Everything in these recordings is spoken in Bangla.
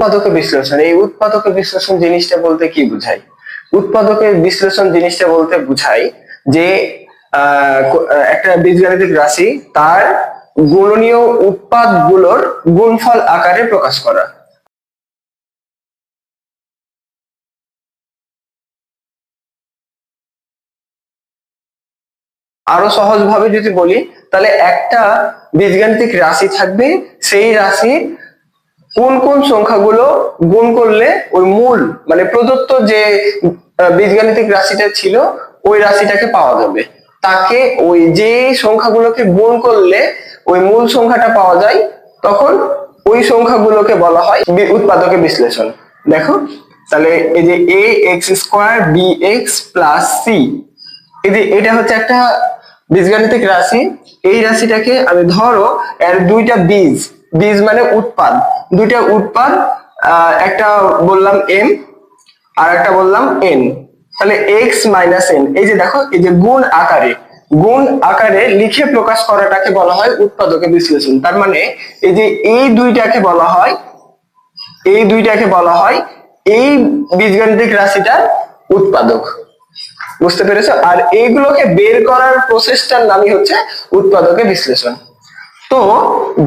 উৎপাদকের বিশ্লেষণ, এই উৎপাদকের বিশ্লেষণ জিনিসটা বলতে কি বোঝায়? উৎপাদকের বিশ্লেষণ জিনিসটা বলতে বোঝায় যে একটা বীজগাণিতিক রাশি তার গুণনীয় উৎপাদগুলোর গুণফল আকারে প্রকাশ করা। আরো সহজ ভাবে যদি বলি তাহলে একটা বীজগাণিতিক রাশি থাকবে, সেই রাশি কোন কোন সংখ্যাগুলো গুণ করলে ওই মূল মানে প্রদত্ত যে বীজগাণিতিক রাশিটা ছিল ওই রাশিটাকে পাওয়া যাবে, তাকে ওই যে সংখ্যাগুলোকে গুণ করলে ওই মূল সংখ্যাটা পাওয়া যায় তখন ওই সংখ্যাগুলোকে বলা হয় উৎপাদকের বিশ্লেষণ। দেখো তাহলে এই যে a x square bx plus c, এই যে এটা হচ্ছে একটা বীজগাণিতিক রাশি। এই রাশিটাকে আমি ধরো এর দুইটা বীজ, বীজ মানে উৎপাদ, দুইটা উৎপাদ, একটা বললাম m আর একটা বললাম n, তাহলে x মাইনাস n, এই যে দেখো এই যে গুণ আকারে লিখে প্রকাশ করাটাকে বলা হয় উৎপাদকের বিশ্লেষণ। তার মানে এই যে এই দুইটাকে বলা হয় এই বীজগাণিতিক রাশিটার উৎপাদক। বুঝতে পেরেছো? আর এইগুলোকে বের করার প্রসেসটার নামই হচ্ছে উৎপাদকের বিশ্লেষণ। তো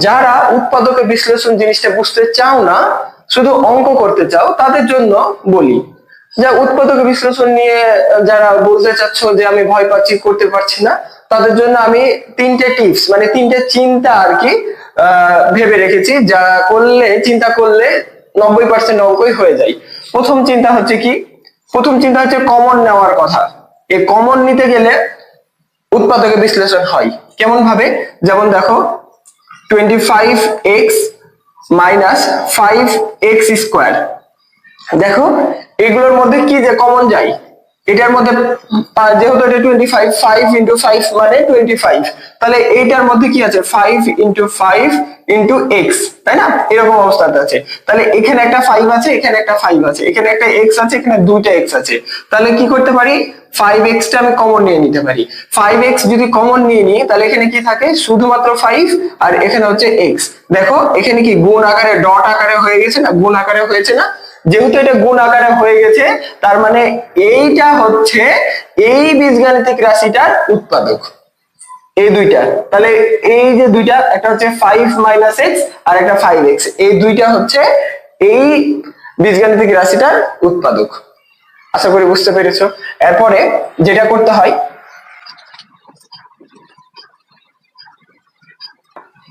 যারা উৎপাদকের বিশ্লেষণ জিনিসটা বুঝতে চাও না, শুধু অঙ্ক করতে চাও, তাদের জন্য বলি যে উৎপাদকের বিশ্লেষণ নিয়ে যারা বলতে চাচ্ছ যে আমি ভয় পাচ্ছি, করতে পারছি না, তাদের জন্য আমি তিনটে টিপস মানে তিনটে চিন্তা আর কি ভেবে রেখেছি, যা চিন্তা করলে 90% অঙ্কই হয়ে যায়। প্রথম চিন্তা হচ্ছে কমন নেওয়ার কথা। এই কমন নিতে গেলে উৎপাদকের বিশ্লেষণ হয় কেমন ভাবে? যেমন দেখো 25x মাইনাস 5x স্কোয়ার, দেখো এগুলোর মধ্যে কি যে কমন যায়, এটার মধ্যে যেহেতু এটা 25, 5 ইন্টু 5 মানে 25, তাহলে এইটার মধ্যে কি আছে 5 ইন্টু 5 ইন্টু x, তাই না? এরকম অবস্থাতে আছে। তাহলে এখানে একটা 5 আছে, এখানে একটা 5 আছে, এখানে একটা x আছে, এখানে দুইটা x আছে। তাহলে কি করতে পারি, 5x টা আমি কমন নিয়ে নিতে পারি। 5x যদি কমন নিয়ে নিই তাহলে এখানে কি থাকে, শুধুমাত্র 5 আর এখানে হচ্ছে x। দেখো এখানে কি গুণ আকারে ডট আকারে হয়ে গেছে না, গুণ আকারে হয়েছে না? যেহেতু এটা গুণ আকারে হয়ে গেছে তার মানে এইটা হচ্ছে এই বীজগাণিতিক রাশিটার উৎপাদক, এই দুইটা। তাহলে এই যে দুইটা, একটা হচ্ছে 5 মাইনাস x আর একটা 5x, এই দুইটা হচ্ছে এই বীজগাণিতিক রাশিটার উৎপাদক। আশা করি বুঝতে পেরেছো। এরপরে যেটা করতে হয়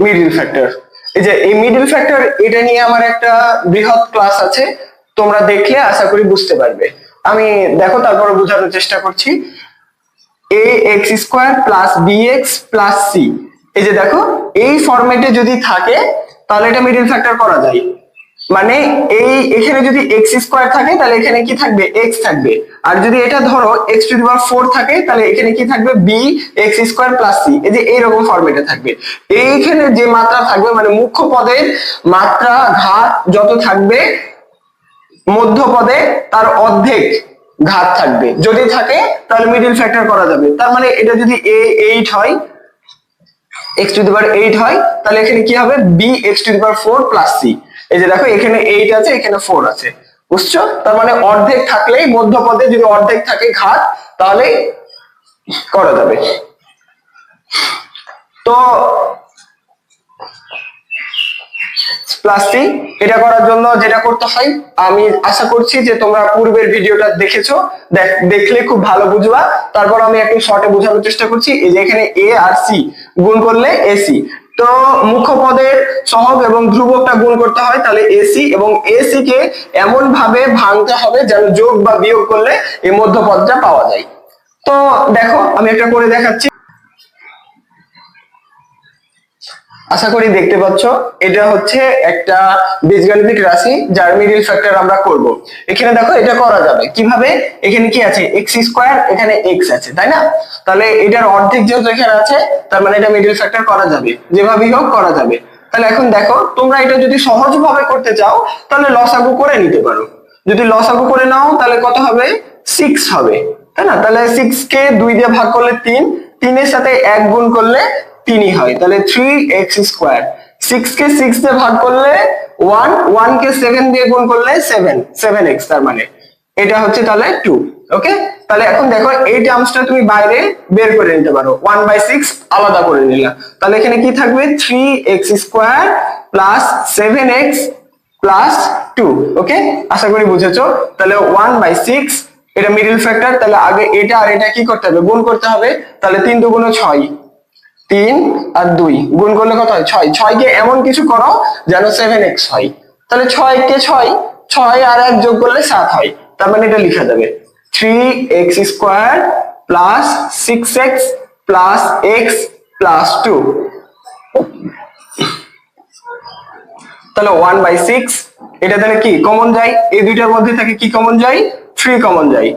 মিডল ফ্যাক্টর। এই যে এই মিডল ফ্যাক্টর, এটা নিয়ে আমার একটা বৃহৎ ক্লাস আছে, তোমরা দেখলে আশা করি বুঝতে পারবে। আমি দেখো তারপরে বোঝানোর চেষ্টা করছি। ax square plus bx plus c, এই যে দেখো এই ফরম্যাটে যদি থাকে তাহলে এটা মিডল ফ্যাক্টর করা যায়। মানে এখানে যদি x স্কয়ার থাকে তাহলে এখানে কি থাকবে, x থাকবে। আর যদি এটা ধরো x টু দি পাওয়ার 4 থাকে তাহলে এখানে কি থাকবে, bx স্কয়ার প্লাস c, এই যে এইরকম ফরম্যাটে থাকবে। এইখানে যে মাত্রা থাকবে মানে মুখ্য পদের মাত্রা ঘাত যত থাকবে, মধ্য পদে তার অর্ধেক ঘাত থাকবে, যদি থাকে তাহলে মিডল ফ্যাক্টর করা যাবে। তার মানে এটা যদি a8 হয়, x টু দি পাওয়ার 8 হয়, তাহলে এখানে কি হবে, bx to the power 4 plus c। এই যে দেখো এখানে 8 আছে, এখানে 4 আছে, বুঝছো? তার মানে অর্ধেক থাকলেই, মধ্য পদে যদি অর্ধেক থাকে ঘাত, তাহলে করা যাবে। তো প্লাস সি, এটা করার জন্য যেটা করতে হয়, আমি আশা করছি যে তোমরা পূর্বের ভিডিওটা দেখেছো, দেখলে খুব ভালো বুঝবা। তারপর আমি একটু শর্টে বোঝানোর চেষ্টা করছি। এই যে এখানে এ আর সি গুণ করলে এসি, তো মুখ্য পদের সহগ এবং ধ্রুবকটা গুণ করতে হয়, তাহলে এসি এবং এসি কে এমন ভাবে ভাঙতে হবে যেন যোগ বা বিয়োগ করলে এই মধ্য পদটা পাওয়া যায়। তো দেখো আমি একটা করে দেখাচ্ছি, আশা করি দেখতে পাচ্ছ। এটা হচ্ছে একটা বীজগাণিতিক রাশি যার মিডল ফ্যাক্টর আমরা করব। এখানে দেখো এটা করা যাবে কিভাবে, এখানে কি আছে x স্কয়ার, এখানে x আছে, তাই না? তাহলে এটার অর্ধেক যেহেতু এখানে আছে তার মানে এটা মিডল ফ্যাক্টর করা যাবে, যেভাবেই হোক করা যাবে। তাহলে এখন দেখো তোমরা এটা যদি সহজভাবে করতে চাও তাহলে লসাগু করে নিতে পারো। যদি লসাগু করে নাও তাহলে কত হবে, 6 হবে, তাই না? তাহলে 6 কে 2 দিয়ে ভাগ করলে 3, 3 এর সাথে 1 গুণ করলে 3ই হয়, তাহলে 3x স্কয়ার। 6 কে 6 দিয়ে ভাগ করলে 1, 1 কে 7 দিয়ে গুণ করলে 7, 7x, তার মানে এটা হচ্ছে তাহলে 2। ওকে, তাহলে এখন দেখো এই টার্মসটা তুমি বাইরে বের করে নিতে পারো, 1/6 আলাদা করে নিলাম, তাহলে এখানে কি থাকবে 3x² প্লাস 7x প্লাস 2। ওকে, আশা করি বুঝেছো। তাহলে 1/6 এটা মিডল ফ্যাক্টর, তাহলে আগে এটা আর এটা কি করতে হবে, গুণ করতে হবে। তাহলে 3 দুগুণ 6, 3 আর 2 গুণ করলে কত হয় 6, 6 কে এমন কিছু করো যেন 7x হয়, তাহলে 6 কে 6, 6 আর 1 যোগ করলে 7 হয়, তার মানে এটা লেখা যাবে 3x² plus 6x plus x plus 2। তাহলে 1/6 এটা তাহলে কি কমন যায়, এই দুইটার মধ্যে থেকে কি কমন যায়, 3 কমন যায়,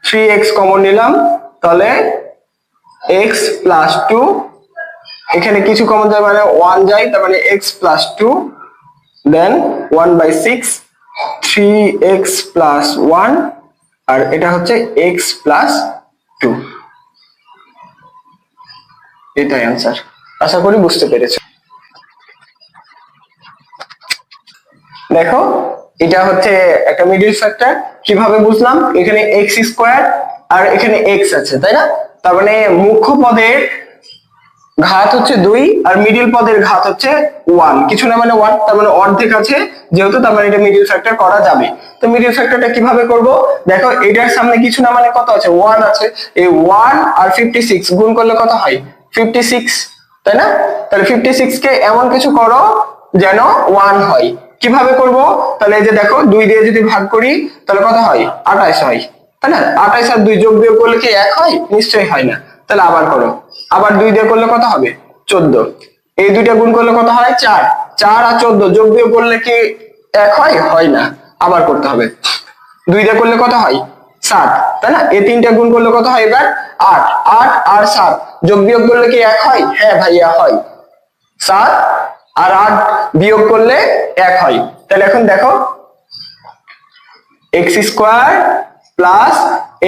3x কমন নিলাম, তাহলে x প্লাস 2, এখানে কিছু কমন যায় মানে 1 যায়, তার মানে x প্লাস 2, দেন 1/6 3x প্লাস 1, আর এটা হচ্ছে x প্লাস 2। এটাই অ্যান্সার, আশা করি বুঝতে পেরেছো। দেখো এটা হচ্ছে একটা মিডল ফ্যাক্টর, কিভাবে বুঝলাম, এখানে x² আর এখানে x আছে, তাই না, তার মানে মুখ্য পদের ঘাত হচ্ছে 2 আর মিডল পদের ঘাত হচ্ছে 1, কিছু না মানে 1, তার মানে অর্ধেক আছে যেহেতু, তার মানে এটা মিডল ফ্যাক্টর করা যাবে। তো মিডল ফ্যাক্টরটা কিভাবে করব, দেখো এটার সামনে কিছু না মানে কত আছে 1 আছে, এই 1 আর 56 গুণ করলে কত হয় 56, তাই না, তাহলে 56 কে এমন কিছু করো যেন 1 হয়, কিভাবে করব, তাহলে এই যে দেখো 2 দিয়ে যদি ভাগ করি তাহলে কত হয় 28 হয়, তাই না, 28 আর 2 যোগ বিয়োগ করলে কি 1 হয়, নিশ্চয়ই হয় না, তাহলে আবার করো, আবার 2 দিয়ে করলে কত হবে 14, এই দুইটা গুণ করলে কত হয় 4, 4 আর 14 যোগ বিয়োগ করলে কি 1 হয়, হয় না, আবার করতে হবে, 2 দিয়ে করলে কত হয় 7, তাই না, এই তিনটা গুণ করলে কত হয় এবার 8, 8 আর 7 যোগ বিয়োগ করলে কি 1 হয়, হ্যাঁ ভাইয়া হয়, 7 আর 8 বিয়োগ করলে 1 হয়, তাহলে এখন দেখো x² plus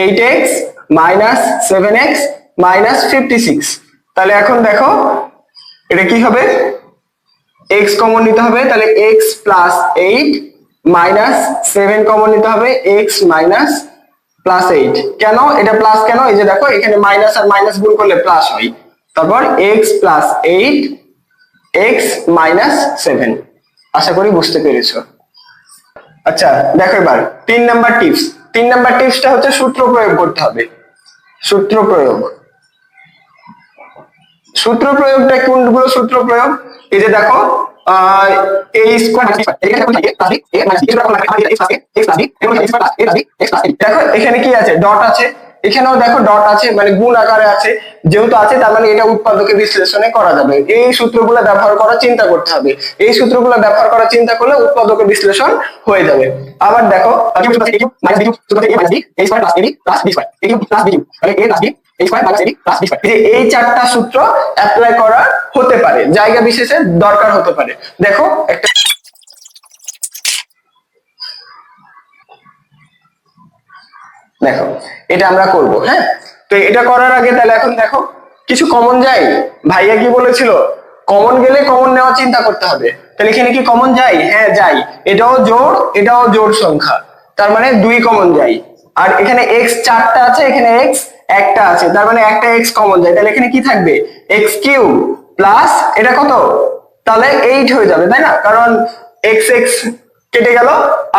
8x minus 7x minus 56, তাহলে এখন দেখো এটা কি হবে, x কমন নিতে হবে, তাহলে x প্লাস 8 মাইনাস 7 কমন নিতে হবে, x মাইনাস প্লাস 8, কেন এটা প্লাস কেন, এই যে দেখো এখানে মাইনাস আর মাইনাস গুণ করলে প্লাস হয়, তারপর x প্লাস 8 x মাইনাস 7, আশা করি বুঝতে পেরেছো। আচ্ছা দেখো এবার 3 নাম্বার টিপস, 3 নাম্বার টিপসটা হচ্ছে সূত্র প্রয়োগ করতে হবে, সূত্র প্রয়োগ, সূত্র প্রয়োগটা কোনগুলো সূত্র প্রয়োগ, এই যে দেখো দেখো এখানে কি আছে ডট আছে, এখানেও দেখো ডট আছে মানে গুণ আকারে আছে, যেহেতু আছে তার মানে এটা উৎপাদকের বিশ্লেষণে করা যাবে, এই সূত্রগুলো ব্যবহার করার চিন্তা করতে হবে, এই সূত্রগুলো ব্যবহার করার চিন্তা করলে উৎপাদকের বিশ্লেষণ হয়ে যাবে। আবার দেখো এই চারটা সূত্র অ্যাপ্লাই করা হতে পারে, জায়গা বিশেষে দরকার হতে পারে। দেখো একটা দেখো এটা আমরা করব, হ্যাঁ, তো এটা করার আগে তাহলে এখন দেখো কিছু কমন যায়, ভাইয়া কি বলেছিল কমন গেলে কমন নেওয়া চিন্তা করতে হবে, তাহলে এখানে কি কমন যায়, হ্যাঁ যাই, এটাও জোড় সংখ্যা, তার মানে 2 কমন যায়, আর এখানে x 4টা আছে, এখানে x একটা আছে, তার মানে একটা x কমন যায়, তাহলে এখানে কি থাকবে x³ প্লাস এটা কত, তাহলে 8 হয়ে যাবে, তাই না, কারণ x x কেটে গেল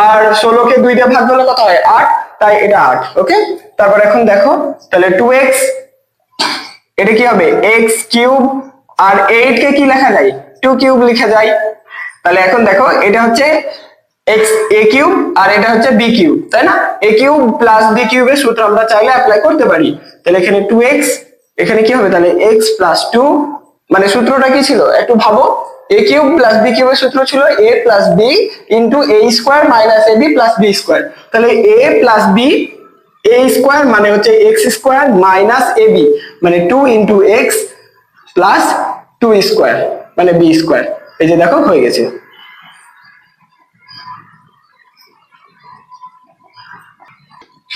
আর 16 কে 2 দিয়ে ভাগ করলে কত হয় 8, তাই এটা 8। ওকে, তারপর এখন দেখো তাহলে 2x, এটা কি হবে x³ আর 8 কে কি লেখা যায় 2³ লেখা যায়, তাহলে এখন দেখো এটা হচ্ছে a³ আর এটা হচ্ছে b³ তাই না, a³ প্লাস b³ এর সূত্র আমরা চাইলে অ্যাপ্লাই করতে পারি, তাহলে এখানে 2x, এখানে কি হবে তাহলে x প্লাস 2, মানে সূত্রটা কি ছিল একটু ভাবো, a³ প্লাস b³ এর সূত্র ছিল a plus b into a square minus ab plus b square, তাহলে a plus b a square মানে হচ্ছে x স্কয়ার মাইনাস ab মানে 2 ইনটু x প্লাস 2 স্কয়ার মানে b স্কয়ার, এই যে দেখো হয়ে গেছে।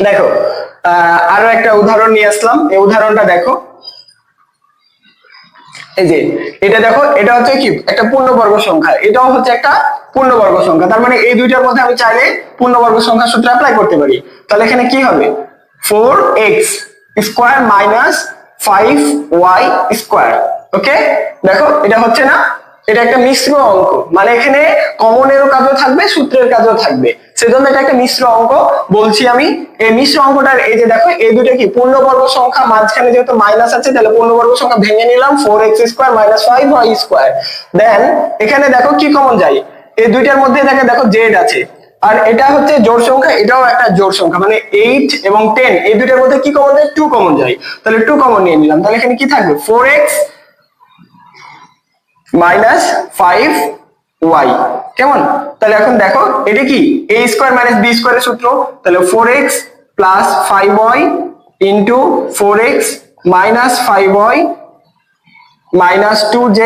দেখো আরো একটা উদাহরণ নিয়ে আসলাম, এই উদাহরণটা দেখো, এই যে এটা দেখো, এটা হচ্ছে কি একটা পূর্ণবর্গ সংখ্যা, এটাও হচ্ছে একটা পূর্ণবর্গ সংখ্যা। তার মানে এই দুইটার মধ্যে আমি চাইলে পূর্ণবর্গ সংখ্যার সূত্র অ্যাপ্লাই করতে পারি। তাহলে এখানে কি হবে 4x square minus 5y square. ওকে, দেখো এটা হচ্ছে না, এটা একটা মিশ্র অঙ্ক, মানে এখানে কমনেরও কাজও থাকবে সূত্রের কাজও থাকবে, সেজন্য এটা একটা মিশ্র অঙ্ক বলছি আমি। এই মিশ্র অঙ্কটার এই যে দেখো এই দুটো কি পূর্ণবর্গ সংখ্যা, মাঝখানে যেহেতু মাইনাস আছে তাহলে পূর্ণবর্গ সংখ্যা ভেঙে নিলাম 4x square minus 5y square. দেন এখানে দেখো কি কমন যায়, এই দুইটার মধ্যে দেখো z আছে, আর এটা হচ্ছে জোড় সংখ্যা, এটাও একটা জোড় সংখ্যা, মানে 8 এবং 10 এই দুইটার মধ্যে কি কমন যায় 2 কমন যায়, তাহলে 2 কমন নিয়ে নিলাম। তাহলে এখানে কি থাকবে 4x মাইনাস 5y। কেমন? তাহলে এখন দেখো এটা কি a স্কয়ার মাইনাস b স্কয়ারের সূত্র, তাহলে 4x plus 5y into 4x minus 5y minus 2z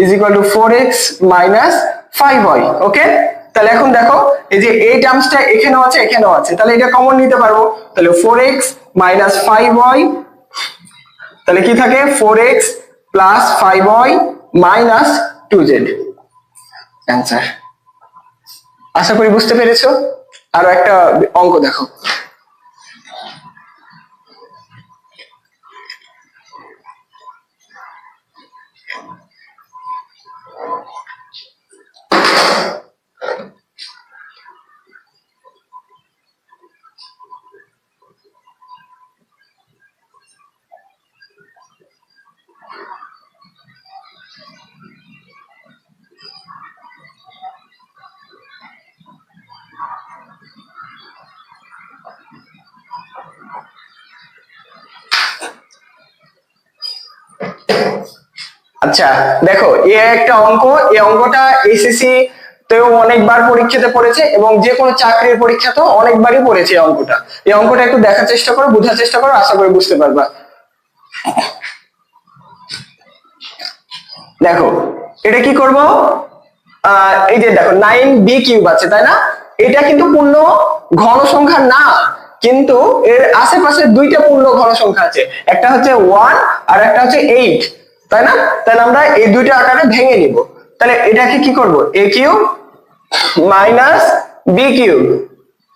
is equal to 4x minus 5y। ওকে, তাহলে এখন দেখো এই যে এই টার্মসটা এখানেও আছে এখানেও আছে, তাহলে এটা কমন নিতে পারবো, তাহলে 4x মাইনাস 5y, তাহলে কি থাকে 4x plus 5y minus 2z answer. আশা করি বুঝতে পেরেছো। আরো একটা অঙ্ক দেখো, আচ্ছা দেখো এ একটা অঙ্ক, এই অঙ্কটা এসএসসি তেও অনেকবার পরীক্ষাতে পড়েছে এবং যে কোনো চাকরির পরীক্ষাতেও অনেকবারই পড়েছে এই অঙ্কটা। এই অঙ্কটা একটু দেখার চেষ্টা করো, বোঝার চেষ্টা করো, আশা করি বুঝতে পারবা। দেখো এটা কি করব, এই যে দেখো 9b কিউব আছে তাই না, এটা কিন্তু পূর্ণ ঘন সংখ্যা না, কিন্তু এর আশেপাশে দুইটা পূর্ণ ঘন সংখ্যা আছে, একটা হচ্ছে 1 আর একটা হচ্ছে 8 তাই না। তাহলে আমরা এই দুইটা আকারে ভেঙে নিব। তাহলে এটাকে কি করব a cube minus b cube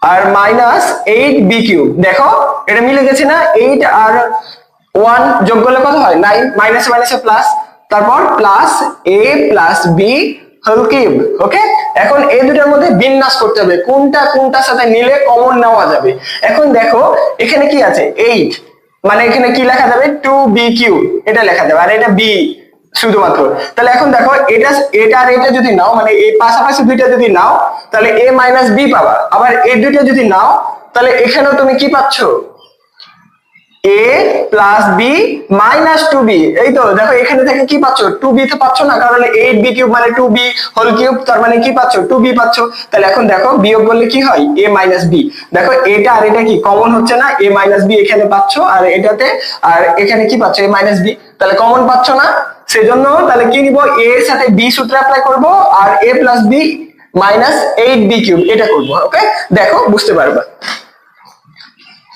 আর মাইনাস 8b কিউব। দেখো এটা মিলে গেছে না, 8 আর 1 যোগ করলে কত হয় 9, মাইনাসে মাইনাসে প্লাস, তারপর plus a plus b whole cube. Okay, এখন এই দুটোর মধ্যে বিন্যাস করতে হবে কোনটা কোনটার সাথে নিলে কমন নেওয়া যাবে। এখন দেখো এখানে কি আছে 8, মানে এখানে কি লেখা যাবে 2b কিউব, এটা লেখা যাবে, আর এটা b শুধুমাত্র। তাহলে এখন দেখো এটা এটা আর এটা যদি নাও, মানে এই পাশাপাশি দুইটা যদি নাও তাহলে a মাইনাস b পাবা, আবার এই দুইটা যদি নাও তাহলে এখানেও তুমি কি পাচ্ছ a plus b minus 2b। এই তো দেখো এখানে থেকে কি পাচ্ছ 2b তো পাচ্ছ না, কারণ 8b কিউব মানে 2b হোল কিউব, তার মানে কি পাচ্ছ 2b পাচ্ছ। তাহলে এখন দেখো বিয়োগ করলে কি হয় a মাইনাস b, দেখো এটা আর এটা কি কমন হচ্ছে না, a মাইনাস b এখানে পাচ্ছ আর এটাতে, আর এখানে কি পাচ্ছ a মাইনাস b, তাহলে কমন পাচ্ছ না, সেজন্য তাহলে কি নিব a এর সাথে b সূত্র অ্যাপ্লাই করব আর a plus b minus 8b cube এটা করব। ওকে, দেখো বুঝতে পারবা,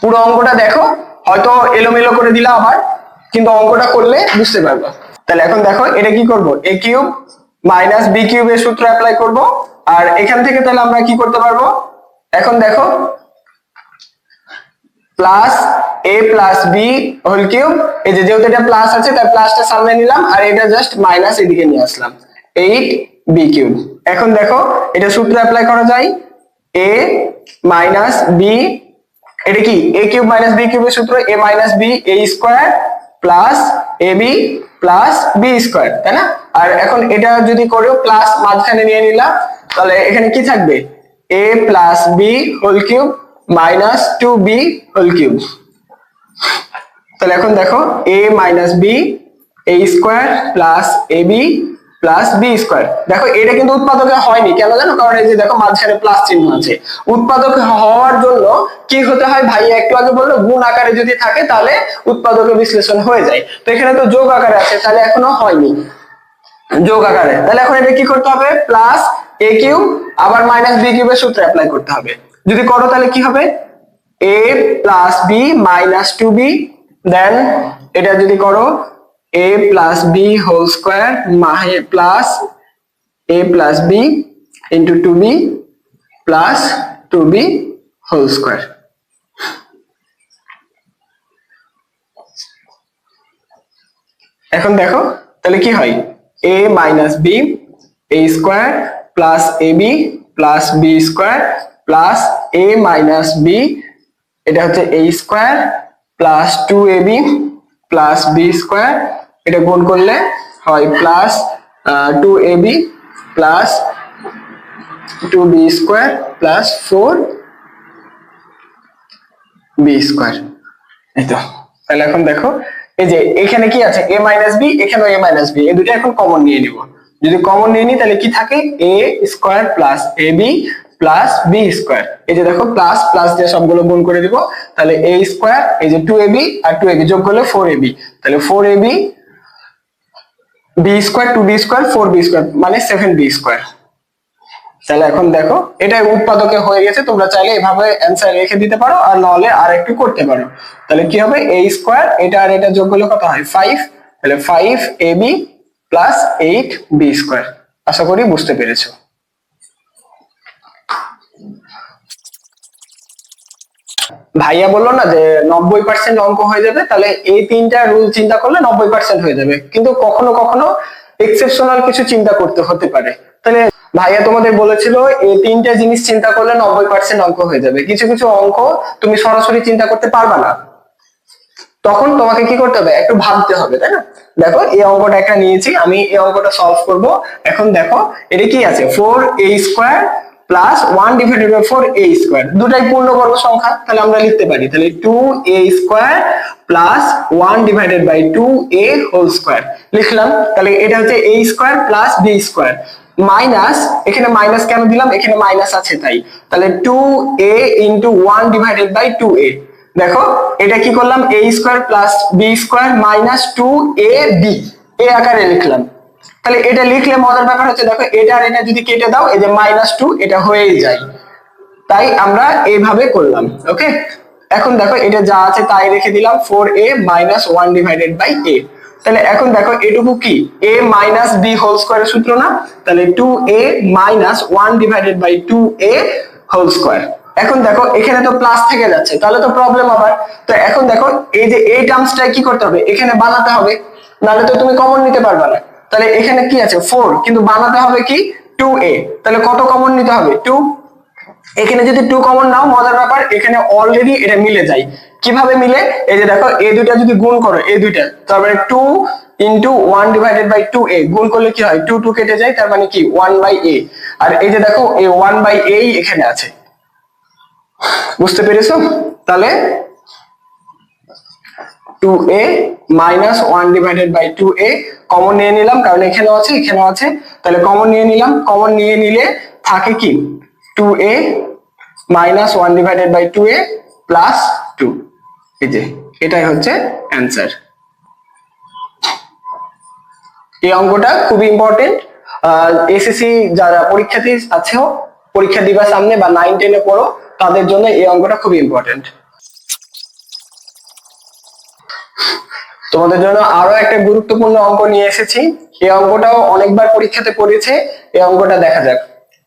পুরো অঙ্কটা দেখো, হয়তো এলোমেলো করে দিলা আবার, কিন্তু অঙ্কটা করলে বুঝতে পারবা। তাহলে এখন দেখো এটা কি করব a কিউব মাইনাস b কিউবের সূত্র অ্যাপ্লাই করব, আর এখান থেকে তাহলে আমরা কি করতে পারবো, এখন দেখো plus a plus b whole cube, এই যে যেহেতু এটা প্লাস আছে তাই প্লাসটা সামনে নিলাম আর এটা জাস্ট মাইনাস এদিকে নিয়ে আসলাম 8b কিউব। এখন দেখো এটা সূত্র অ্যাপ্লাই করা যায় a মাইনাস b, এটা কি a কিউব মাইনাস b কিউবের সূত্র a minus b a square plus ab plus b square তাই না। আর এখন এটা যদি করেও প্লাস মাঝখানে নিয়ে নিলাম তাহলে এখানে কি থাকবে a plus b whole cube minus 2b whole cube. তাহলে এখন দেখো a minus b a square plus ab plus B square. দেখো এটা কিন্তু উৎপাদকে হয়নি, কেন জানো, কারণ এই যে দেখো মাঝখানে প্লাস চিহ্ন আছে। উৎপাদকে হওয়ার জন্য কি হতে হয় ভাইয়া একটু আগে বললো, গুণ আকারে যদি থাকে তাহলে উৎপাদকে বিশ্লেষণ হয়ে যায়, তো এখানে তো যোগ আকারে আছে তাহলে এখনো হয়নি যোগ আকারে। তাহলে এখন এটা কি করতে হবে প্লাস a কিউব আবার মাইনাস b কিউবের সূত্র অ্যাপ্লাই করতে হবে, যদি করো তাহলে কি হবে a plus b minus 2b, দেন এটা যদি করো a plus b whole square plus a plus b into 2b plus 2b whole square। এখন দেখো তাহলে কি হয়, a minus b a square plus ab plus b square plus a minus b, এটা হচ্ছে a square plus 2ab plus b square, এটা গুণ করলে হয় plus 2ab plus 2b square plus 4b square। এই তো তাহলে এখন দেখো এই যে এখানে কি আছে a minus b, এখানেও a minus b, এই দুটো এখন কমন নিয়ে নিব। যদি কমন নিয়ে নিই তাহলে কি থাকে a square plus ab plus b square, এই যে দেখো প্লাস প্লাস দিয়ে সবগুলো গুণ করে দিব, তাহলে a square এই যে 2ab আর 2ab যোগ করলে 4ab, তাহলে 4ab b square 2b square 4b square মানে 7b square। তাহলে এখন দেখো এটা উৎপাদকে হয়ে গেছে, তোমরা চাইলে এভাবে অ্যানসার রেখে দিতে পারো আর নাহলে আর একটু করতে পারো। তাহলে কি হবে a স্কয়ার এটা আর এটা যোগ করলে কত হয় 5, তাহলে 5ab প্লাস 8b স্কয়ার। আশা করি বুঝতে পেরেছো। ভাইয়া বললো না যে 90% অঙ্ক হয়ে যাবে, তাহলে এই তিনটা রুল চিন্তা করলে 90% হয়ে যাবে, কিন্তু কখনো কখনো এক্সেপশনাল কিছু চিন্তা করতে হতে পারে। তাহলে ভাইয়া তোমাদের বলেছিল এই তিনটা জিনিস চিন্তা করলে 90% অঙ্ক হয়ে যাবে, কিছু কিছু অঙ্ক তুমি সরাসরি চিন্তা করতে পারবা না, তখন তোমাকে কি করতে হবে একটু ভাবতে হবে, তাই না? দেখো এই অঙ্কটা একটা নিয়েছি আমি, এই অঙ্কটা সলভ করব। এখন দেখো এটা কি আছে 4a square plus 1 divided by 4a square, দুটাই পূর্ণবর্গ সংখ্যা, তাহলে আমরা লিখতে পারি তাহলে 2a square plus 1 divided by 2a whole square লিখলাম। তাহলে এটা হচ্ছে a square plus b square minus, এখানে মাইনাস কেন দিলাম, এখানে মাইনাস আছে তাই, তাহলে 2a into 1 divided by 2a। দেখো এটা কি করলাম a square plus b square minus 2ab এই আকারে লিখলাম। তাহলে এটা লিখলে মজার ব্যাপার হচ্ছে দেখো এটা আর এটা যদি কেটে দাও এই যে -2 এটা হয়েই যায়, তাই আমরা এইভাবে করলাম। ওকে, এখন দেখো এটা যা আছে তাই রেখে দিলাম 4a minus 1 divided by a। তাহলে এখন দেখো এটুকু কি a মাইনাস b হোল স্কয়ারের সূত্র না, তাহলে 2a minus 1 divided by 2a whole square. এখন দেখো এখানে তো প্লাস থেকে যাচ্ছে, তাহলে তো প্রবলেম আবার। তো এখন দেখো এই যে এই টার্মসটা কি করতে হবে এখানে বানাতে হবে, নাহলে তো তুমি কমন নিতে পারবে না। তাহলে এখানে কি আছে 4, কিন্তু বানাতে হবে কি 2a, তাহলে কত কমন নিতে হবে 2। এখানে যদি 2 কমন নাও মজার ব্যাপার এখানে অলরেডি এটা মিলে যায়। কিভাবে মিলে, এই যে দেখো এই দুইটা যদি গুণ করো এই দুইটা, তার মানে 2 ইনটু 1 ডিভাইডেড বাই 2a গুণ করলে কি হয় 2 2 কেটে যায়, তার মানে কি 1 বাই a, আর এই যে দেখো এই 1 বাই a এখানে আছে। বুঝতে পেরেছো? তাহলে 2a minus 1 divided by 2a common নিয়ে নিলাম, কারণ এখানেও আছে এখানেও আছে, তাহলে কমন নিয়ে নিলাম। কমন নিয়ে নিলে থাকে কি 2a minus 1 divided by 2a plus 2, এই যে এটাই হচ্ছে অ্যান্সার। এই অঙ্কটা খুবই ইম্পর্টেন্ট, এসএসসি যারা পরীক্ষার্থী আছে পরীক্ষা দিবা সামনে বা 9 10 এ পড়ো তাদের জন্য এই অঙ্কটা খুবই ইম্পর্টেন্ট। তোমাদের জন্য আরো একটা গুরুত্বপূর্ণ অঙ্ক নিয়ে এসেছি, এই অঙ্কটাও অনেকবার পরীক্ষাতে পড়েছে, এই অঙ্কটা দেখা যাক।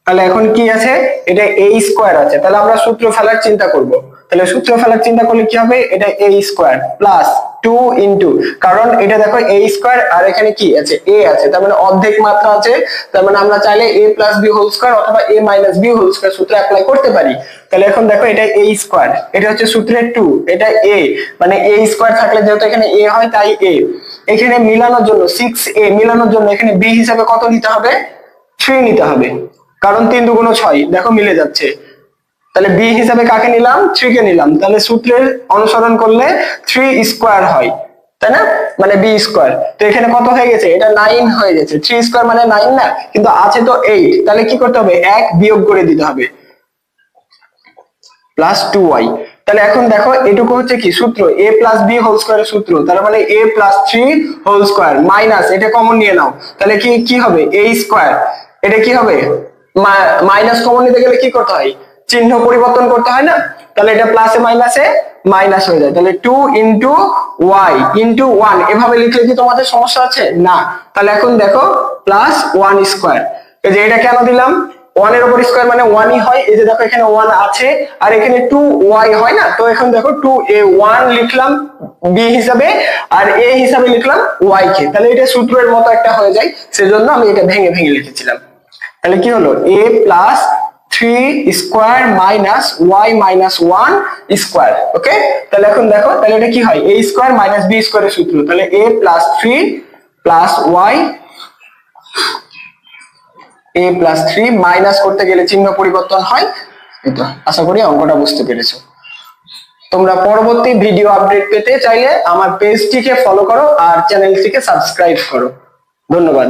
তাহলে এখন কি আছে এটা a স্কয়ার আছে, তাহলে আমরা সূত্র ফেলার চিন্তা করব। তাহলে সূত্র ফেলার চিন্তা করলে কি হবে এটা a স্কয়ার প্লাস 2 ইনটু, কারণ এটা দেখো a স্কয়ার আর এখানে কি আছে a আছে, তার মানে অর্ধেক মাত্রা আছে, তার মানে আমরা চাইলে a plus b whole square অথবা a minus b whole square সূত্র অ্যাপ্লাই করতে পারি। তাহলে এখন দেখো এটা a স্কয়ার, এটা হচ্ছে সূত্রের 2, এটা a, মানে a স্কয়ার থাকলে যেহেতু এখানে a হয় তাই a, এখানে মিলানোর জন্য 6a মিলানোর জন্য এখানে b হিসাবে কত নিতে হবে 3 নিতে হবে, কারণ 3 দুগুণ 6 দেখো মিলে যাচ্ছে। তাহলে b হিসাবে কাকে নিলাম 3 কে নিলাম, তাহলে সূত্রের অনুসরণ করলে 3 স্কয়ার হয়, তাই না, মানে b স্কয়ার। তো এখানে কত হয়ে গেছে এটা 9 হয়ে গেছে, 3 স্কয়ার মানে 9 না, কিন্তু আছে তো 8, তাহলে কি করতে হবে 1 বিয়োগ করে দিতে হবে প্লাস 2y। তাহলে এখন দেখো এটুকু হচ্ছে কি সূত্র a প্লাস b হোল স্কয়ারের সূত্র, তার মানে a plus 3 whole square minus এটা কমন নিয়ে নাও, তাহলে কি হবে a স্কয়ার, এটা কি হবে মাইনাস কমন নিতে গেলে কি করতে হয় চিহ্ন পরিবর্তন করতে হয় না, তাহলে এটা প্লাসে মাইনাসে মাইনাস হয়ে যায়। তাহলে 2 ইন্টু ওয়াই ইন্টু 1 এভাবে লিখলে কি তোমাদের সমস্যা আছে? না। তাহলে এখন দেখো প্লাস 1 স্কয়ার, এই যে এটা কেন দিলাম, 1 এর উপর স্কয়ার মানে 1 ই হয়, এই যে দেখো এখানে 1 আছে আর এখানে 2y হয় না, তো এখন দেখো 2a1 লিখলাম b হিসাবে আর a হিসাবে লিখলাম y কে, তাহলে এটা সূত্রের মতো একটা হয়ে যায়, সেজন্য আমি এটা ভেঙে ভেঙে লিখেছিলাম। তাহলে কি হলো, a plus 3 square minus y minus 1 square. Okay, তাহলে এখন দেখো তাহলে এটা কি হয়, a স্কয়ার মাইনাস b স্কয়ারের সূত্র, তাহলে a plus 3 plus y, a plus 3 minus করতে গেলে চিহ্ন পরিবর্তন হয়। এটা আশা করি অঙ্কটা বুঝতে পেরেছো। তোমরা পরবর্তী ভিডিও আপডেট পেতে চাইলে আমার পেজটিকে ফলো করো আর চ্যানেলটিকে সাবস্ক্রাইব করো। ধন্যবাদ।